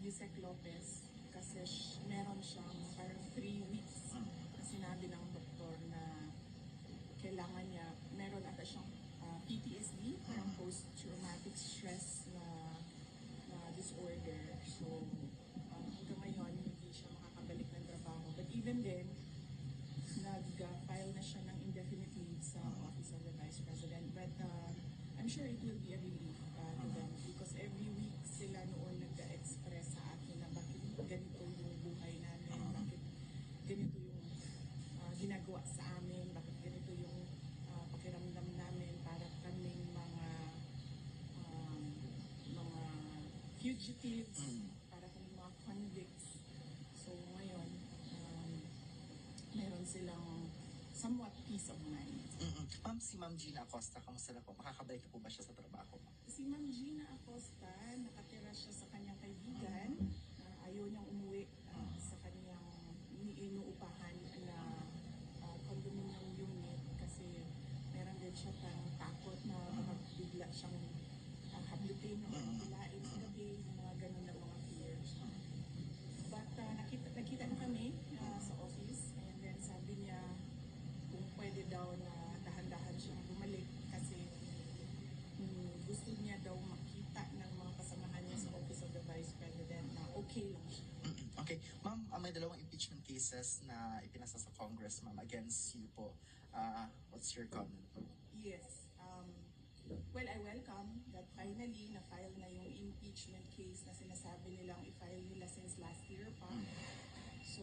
Yusek Lopez kasi meron siyang parang 3 weeks na sinabi ng doktor na kailangan niya, meron ata siyang PTSD, parang post-traumatic stress na disorder. So, hanggang ngayon, hindi siya makakabalik ng trabaho. But even then, nag-file na siya ng indefinite leave sa Office of the Vice President. But I'm sure it will be a relief to them because every week sila noon nag-express sa akin na bakit ganito yung buhay namin, bakit ganito yung ginagawa sa amin, bakit ganito yung pakiramdam namin para kaming mga fugitives, para kaming mga convicts. So ngayon, meron silang somewhat peace of mind. Ma'am, si Ma'am Gina Acosta, kamusta na po? Makakabalik na po ba siya sa trabaho? Si Ma'am Gina Acosta, nakatira siya sa kanyang kaibigan. Ayaw niyang umuwi sa kanyang inuupahan na condominium unit kasi meron din siya parang takot na baka bigla siyang hablutin o bilain sa gabi, mga ganun na mga fears. But nakita na kami sa office and then sabi niya kung pwede daw na dahan-dahan siyang bumalik kasi gusto niya daw makita ng mga kasamahan niya sa Office of the Vice President na okay lang siya. Okay. Ma'am, may dalawang impeachment cases na ipinasa sa Congress, ma'am, against you po. What's your comment? Yes. Well, I welcome that finally na-file na yung impeachment case na sinasabi nilang i-file nila since last year pa. So,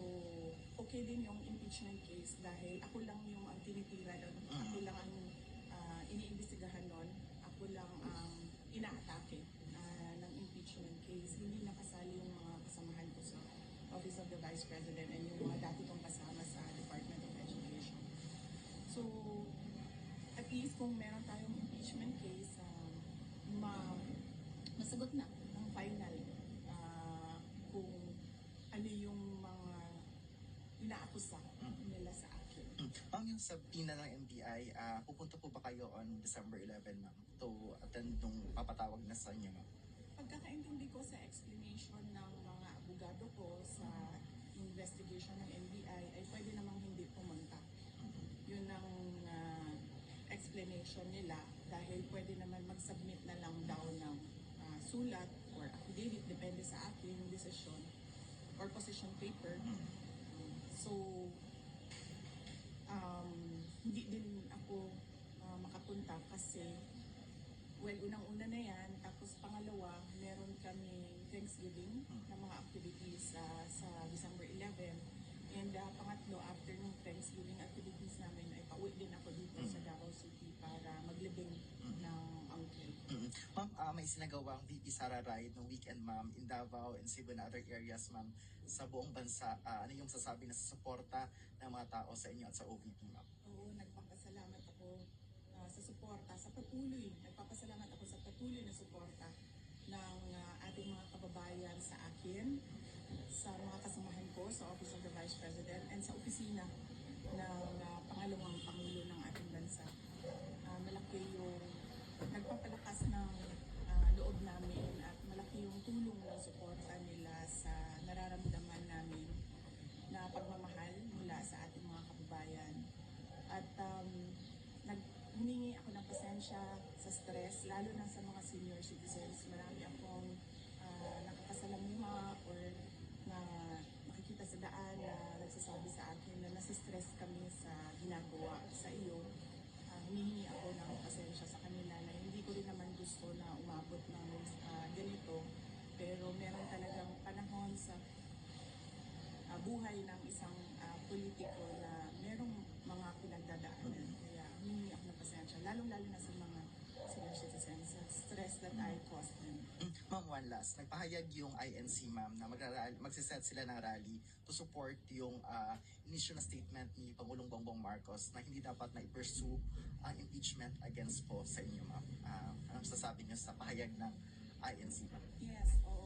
okay din yung impeachment case dahil ako lang yung ang tinitira doon. Ako lang ang iniimbestigahan doon. Ako lang ang inaatake ng impeachment case. Hindi nakasali yung mga kasamahan ko sa Office of the Vice President and yung mga dati kong kasama sa Department of Education. So, at least kung meron tayong impeachment case, masagot na ng final kung ano yung mga inaakusa nila sa akin. Ma'am, yung sa PINA ng NBI, pupunta po ba kayo on December 11, ma'am, to attend nung papatawag na sa inyo, ma'am? Pagkakaintindi ko sa explanation ng mga abogado ko sa investigation ng NBI ay pwede namang hindi pumunta. Yun ang explanation nila dahil pwede naman mag-submit na lang daw ng sulat or affidavit, depende sa akin yung decision or position paper. So, hindi din ako makapunta kasi well, unang-una na yan. Tapos pangalawa, meron kami Thanksgiving na mga activities sa December 11. And pangatlo, after ng Thanksgiving activities namin, ay pauwi din ako dito sa Davao City para maglibing ng uncle. Ma'am, may sinagawang VP Sara Ride no weekend, ma'am, in Davao and Cebu and other areas, ma'am, sa buong bansa. Ano yung sasabi na sa suporta ng mga tao sa inyo at sa OVP, ma'am? Oo, nagpapasalamat ako sa suporta, sa patuloy. Nagpapasalamat ako sa patuloy na suporta ng ating mga kababayan sa akin, sa mga kasamahan ko sa Office of the Vice President and sa opisina ng pangalawang Pangulo ng ating bansa. Malaki yung nagpapalakas ng loob namin at malaki yung tulong ng suporta nila sa nararamdaman namin na pagmamahal mula sa ating mga kababayan. At humingi ako ng pasensya sa stress, lalo na sa mga senior citizens. Marami akong nakakasalamuha or na makikita sa daan na nagsasabi sa akin na nasistress kami sa ginagawa sa iyo. Humihingi ako ng pasensya sa kanila na hindi ko rin naman gusto na umabot ng ganito. Pero meron talagang panahon sa buhay ng isang politiko na merong mga pinagdadaanan. Kaya humingi ako ng pasensya, lalong-lalo na sa mga senior citizens, sa stress that I caused them. Ma'am, one last. Nagpahayag yung INC, ma'am, na magsiset sila ng rally to support yung initial na statement ni Pangulong Bongbong Marcos na hindi dapat na i-pursue ang impeachment against po sa inyo, ma'am. Anong sasabi niyo sa pahayag ng INC, ma'am? Yes, oo.